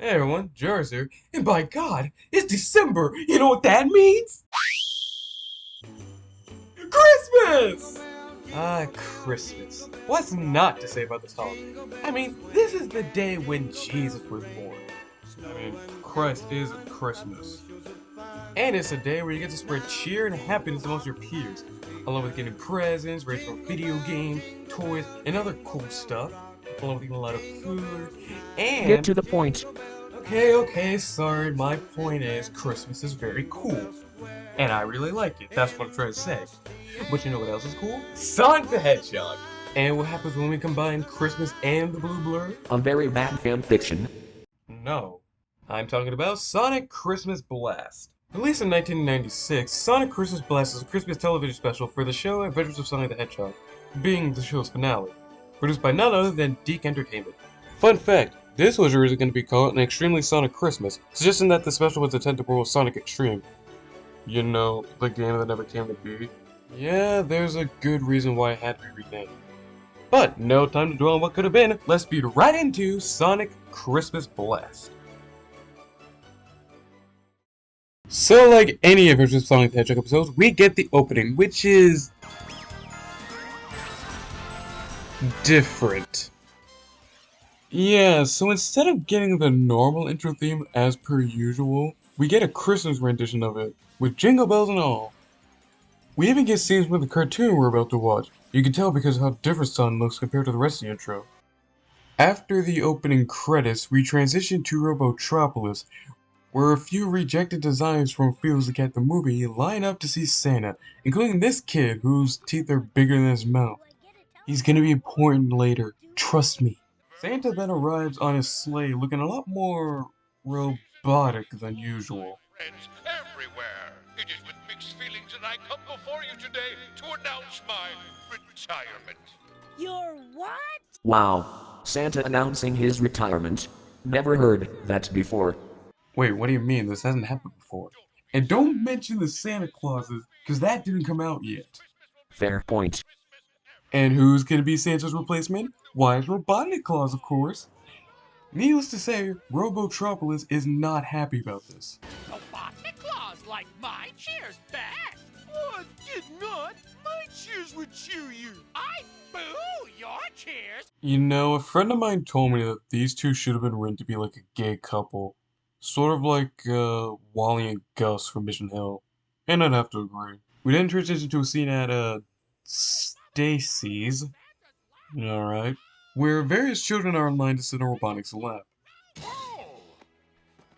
Hey everyone, Jars here, and by God, it's December! You know what that means? Christmas! Christmas. What's not to say about this holiday? I mean, this is the day when Jesus was born. I mean, Christ is Christmas. And it's a day where you get to spread cheer and happiness amongst your peers, along with getting presents, ready for video games, toys, and other cool stuff, along with eating a lot of food, Get and to the point. Okay, sorry, my point is Christmas is very cool. And I really like it, that's what I'm trying to say. But you know what else is cool? Sonic the Hedgehog! And what happens when we combine Christmas and the Blue Blur? A very bad fan fiction. No. I'm talking about Sonic Christmas Blast. Released in 1996, Sonic Christmas Blast is a Christmas television special for the show Adventures of Sonic the Hedgehog, being the show's finale. Produced by none other than Deke Entertainment. Fun fact, this was originally going to be called an Extremely Sonic Christmas, suggesting that the special was intended to with Sonic Extreme. You know, the game that never came to be. Yeah, there's a good reason why it had to be renamed. But no time to dwell on what could have been, let's speed right into Sonic Christmas Blast. So like any Adventures of Sonic the Hedgehog episodes, we get the opening, which is different. Yeah, so instead of getting the normal intro theme as per usual, we get a Christmas rendition of it, with jingle bells and all. We even get scenes with the cartoon we're about to watch. You can tell because of how different Sonic looks compared to the rest of the intro. After the opening credits, we transition to Robotropolis, where a few rejected designs from Fields to Cat the movie line up to see Santa, including this kid whose teeth are bigger than his mouth. He's gonna be important later, trust me. Santa then arrives on his sleigh looking a lot more robotic than usual. Friends everywhere. It is with mixed feelings that I come before you today to announce my retirement. Your what? Wow, Santa announcing his retirement. Never heard that before. Wait, what do you mean? This hasn't happened before. And don't mention the Santa Clauses, because that didn't come out yet. Fair point. And who's gonna be Santa's replacement? Why, it's Robotnik Claus, of course. Needless to say, Robotropolis is not happy about this. Robotnik Claus like my cheers back. Oh, did not. My cheers would cheer you. I boo your cheers. You know, a friend of mine told me that these two should have been written to be like a gay couple. Sort of like Wally and Gus from Mission Hill. And I'd have to agree. We then transition to a scene at Stacy's. Alright. Where various children are in line to sit on Robotnik's lap. Oh,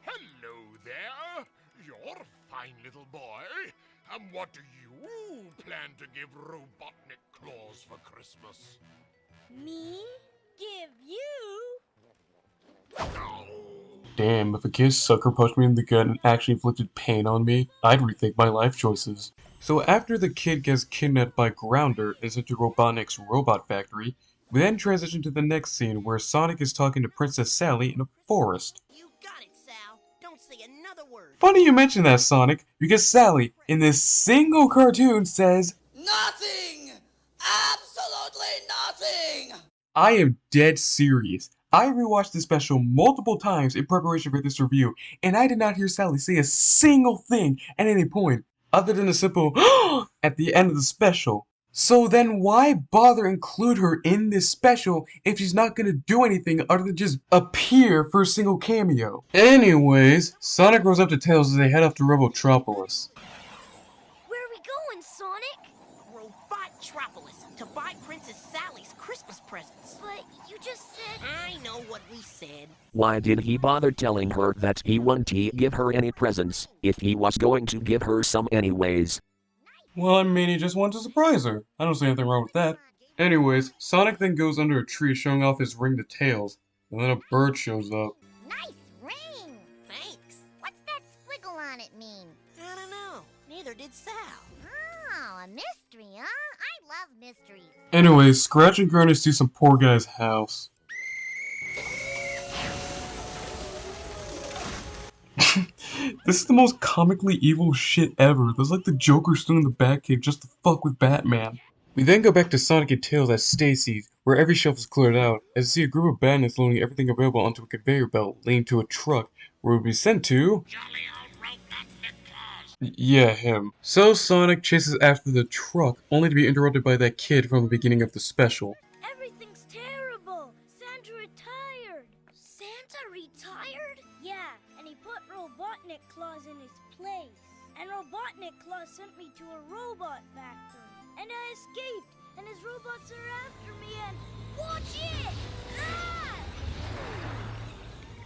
hello there. You're a fine little boy. And what do you plan to give Robotnik Claus for Christmas? Me? Give you? Damn, if a kid sucker punched me in the gut and actually inflicted pain on me, I'd rethink my life choices. So after the kid gets kidnapped by Grounder and sent to Robotnik's robot factory, we then transition to the next scene where Sonic is talking to Princess Sally in a forest. You got it, Sal. Don't say another word. Funny you mention that, Sonic, because Sally, in this single cartoon, says, Nothing! Absolutely nothing! I am dead serious. I rewatched this special multiple times in preparation for this review, and I did not hear Sally say a single thing at any point, other than a simple at the end of the special. So then why bother include her in this special if she's not gonna do anything other than just appear for a single cameo? Anyways, Sonic goes up to Tails as they head off to Robotropolis. Where are we going, Sonic? Robottropolis to buy Princess Sally's Christmas presents. But you just said... I know what we said. Why did he bother telling her that he wouldn't give her any presents, if he was going to give her some anyways? Well, I mean, he just wanted to surprise her. I don't see anything wrong with that. Anyways, Sonic then goes under a tree showing off his ring to Tails, and then a bird shows up. Nice ring! Thanks. What's that squiggle on it mean? I don't know. Neither did Sal. Oh, a mystery, huh? I love mysteries. Anyways, Scratch and Gurney see some poor guy's house. This is the most comically evil shit ever. There's like the Joker stood in the Batcave just to fuck with Batman. We then go back to Sonic and Tails at Stacy's, where every shelf is cleared out, as we see a group of bandits loading everything available onto a conveyor belt leading to a truck, where we'll be sent to... Jolly old Robotnik Claus. Yeah, him. So Sonic chases after the truck, only to be interrupted by that kid from the beginning of the special. Everything's terrible. Santa retired. Santa retired? Yeah, and he put Robotnik Claus in his place. And Robotnik Claus sent me to a robot factory. And I escaped, and his robots are after me, and watch it! Ah!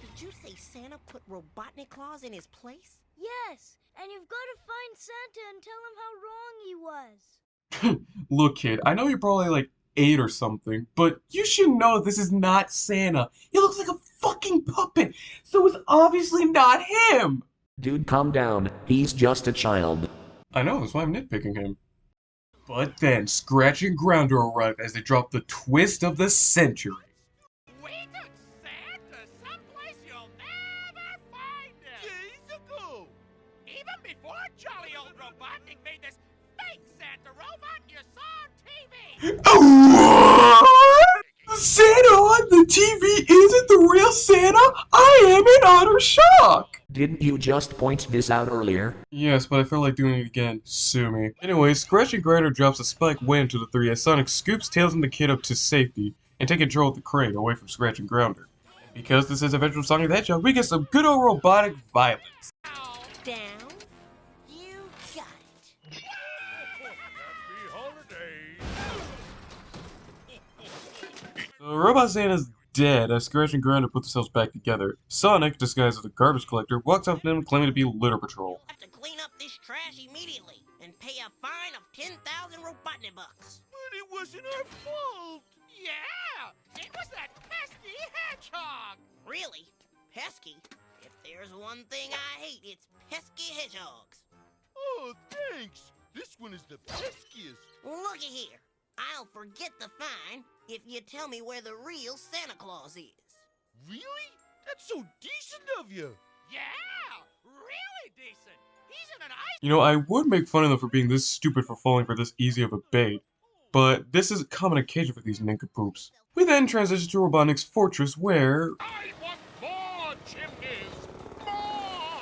Did you say Santa put Robotnik Claus in his place? Yes, and you've got to find Santa and tell him how wrong he was. Look, kid, I know you're probably like 8 or something, but you should know this is not Santa. He looks like a fucking puppet, so it's obviously not him! Dude, calm down. He's just a child. I know, that's why I'm nitpicking him. But then, Scratch and Grounder arrive as they drop the twist of the century. We took Santa someplace you'll never find him. Days ago. Even before jolly old Robotnik made this fake Santa robot you saw on TV. What? The Santa on the TV isn't the real Santa? I am in utter shock! Didn't you just point this out earlier? Yes, but I felt like doing it again. Sue me. Anyway, Scratch and Grinder drops a spike way into the three as Sonic scoops Tails and the kid up to safety and take control of the crane away from Scratch and Grounder. Because this is Adventure of Sonic the Hedgehog, we get some good old robotic violence. Down. You got it. Happy holidays. So Robot Santa's dead as Scratch and Grounder put themselves back together. Sonic, disguised as a garbage collector, walks up to them claiming to be Litter Patrol. Have to clean up this trash immediately and pay a fine of 10,000 Robotnik bucks. But it wasn't our fault. Yeah, it was that pesky hedgehog. Really? Pesky? If there's one thing I hate, it's pesky hedgehogs. Oh, thanks. This one is the peskiest. Looky here. I'll forget the fine if you tell me where the real Santa Claus is. Really? That's so decent of you. Yeah, really decent. He's in an ice. You know, I would make fun of them for being this stupid for falling for this easy of a bait, but this is a common occasion for these nincompoops. We then transition to Robotnik's fortress where... I want more chimneys. More.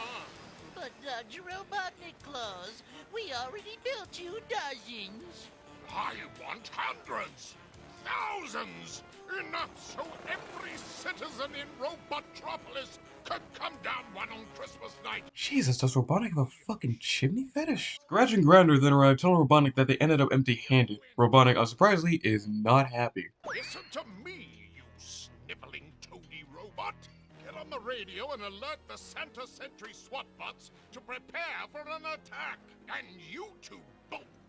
But Robotnik Claus, we already built you dozens. I want hundreds, thousands, enough so every citizen in Robotropolis could come down one on Christmas night. Jesus, does Robotnik have a fucking chimney fetish? Scratch and Grounder then arrive telling Robotnik that they ended up empty-handed. Robotnik, unsurprisingly, is not happy. Listen to me, you sniveling toady robot. Get on the radio and alert the Santa Sentry SWAT bots to prepare for an attack. And you two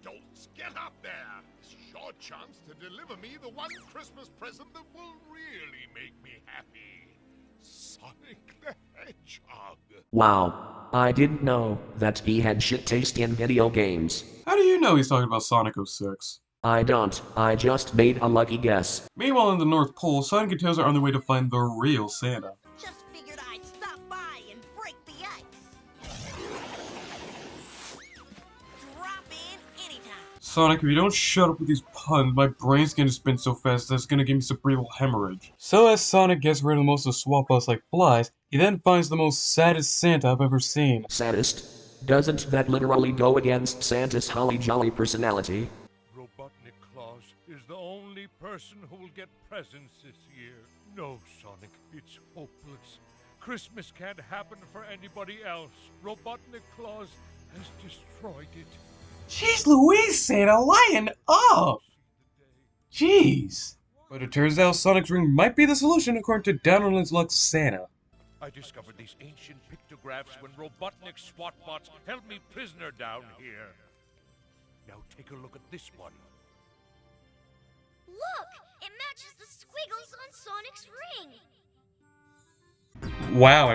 dolts, get up there. It's your chance to deliver me the one Christmas present that will really make me happy. Sonic the Hedgehog. Wow. I didn't know that he had shit taste in video games. How do you know he's talking about Sonic 06? I don't. I just made a lucky guess. Meanwhile, in the North Pole, Sonic and Tails are on their way to find the real Santa. Just figured I'd stop by and break the ice. Drop in anytime. Sonic, if you don't shut up with these puns, my brain's gonna spin so fast that it's gonna give me cerebral hemorrhage. So as Sonic gets rid of most of the swamp bugs like flies, he then finds the most saddest Santa I've ever seen. Saddest? Doesn't that literally go against Santa's holly jolly personality? Robotnik Claus is the only person who will get presents this year. No, Sonic, it's hopeless. Christmas can't happen for anybody else. Robotnik Claus has destroyed it. Jeez Louise, Santa, lighten up! Jeez. But it turns out Sonic's ring might be the solution according to Down on His Luck Santa. I discovered these ancient pictographs when Robotnik SWAT bots held me prisoner down here. Now take a look at this one. Look! It matches the squiggles on Sonic's ring! Wow,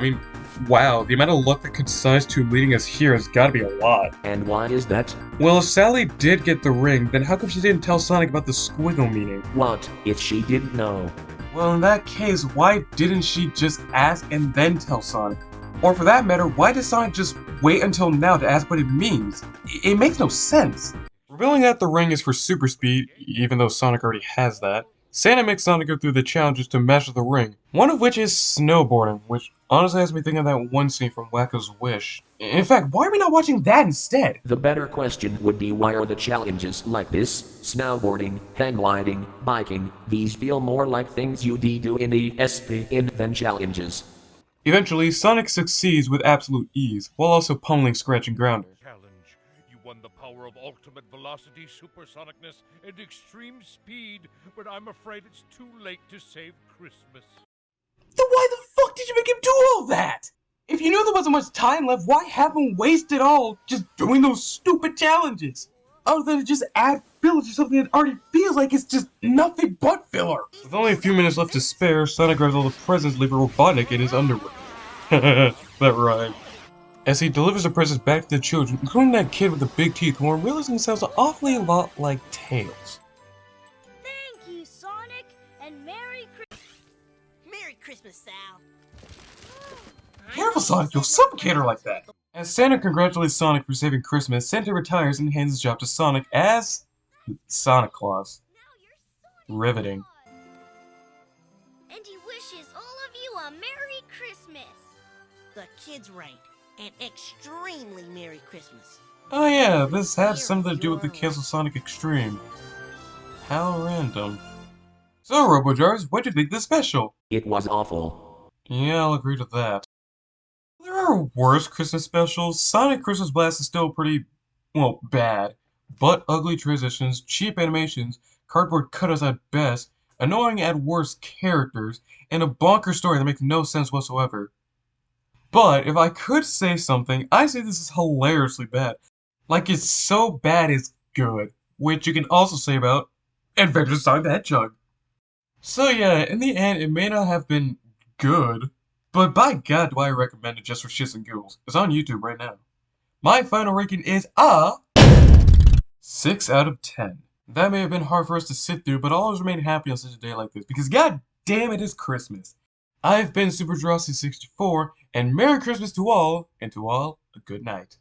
wow, the amount of luck that consigns to leading us here has gotta be a lot. And why is that? Well, if Sally did get the ring, then how come she didn't tell Sonic about the squiggle meaning? What if she didn't know? Well, in that case, why didn't she just ask and then tell Sonic? Or for that matter, why did Sonic just wait until now to ask what it means? It makes no sense. Revealing that the ring is for super speed, even though Sonic already has that, Santa makes Sonic go through the challenges to master the ring, one of which is snowboarding, which honestly has me thinking of that one scene from Wacko's Wish. In fact, why are we not watching that instead? The better question would be, why are the challenges like this? Snowboarding, hang gliding, biking, these feel more like things you do in the SP than challenges. Eventually, Sonic succeeds with absolute ease, while also pummeling Scratch and Grounder. Challenge. You won the power of ultimate velocity, supersonicness, and extreme speed, but I'm afraid it's too late to save Christmas. Then why the fuck did you make him do all that? If you knew there wasn't much time left, why have him waste it all just doing those stupid challenges? Other than to just add filler to something that already feels like it's just nothing but filler. With only a few minutes left to spare, Sonic grabs all the presents, leaving Robotnik in his underwear. That rhyme. As he delivers the presents back to the children, including that kid with the big teeth who are realizing themselves awfully a lot like Tails. Thank you, Sonic, and Merry Christmas. Merry Christmas, Sal. Careful, Sonic, you'll suffocate her like that. As Santa congratulates Sonic for saving Christmas, Santa retires and hands his job to Sonic as Santa Claus. Riveting. And he wishes all of you a Merry Christmas. The kids rate an extremely Merry Christmas. Oh yeah, this has something to do with the Cancel Sonic Extreme. How random. So, Robo-Jars, what'd you think of this special? It was awful. Yeah, I'll agree to that. There are worse Christmas specials. Sonic Christmas Blast is still pretty, well, bad. But ugly transitions, cheap animations, cardboard cutouts at best, annoying at worst characters, and a bonkers story that makes no sense whatsoever. But if I could say something, I say this is hilariously bad. Like it's so bad it's good, which you can also say about Adventures of Sonic the Hedgehog. So yeah, in the end, it may not have been good, but by God do I recommend it just for shits and giggles. It's on YouTube right now. My final ranking is a 6 out of 10. That may have been hard for us to sit through, but I'll always remain happy on such a day like this, because god damn it is Christmas. I've been SuperJaracee64, and Merry Christmas to all, and to all, a good night.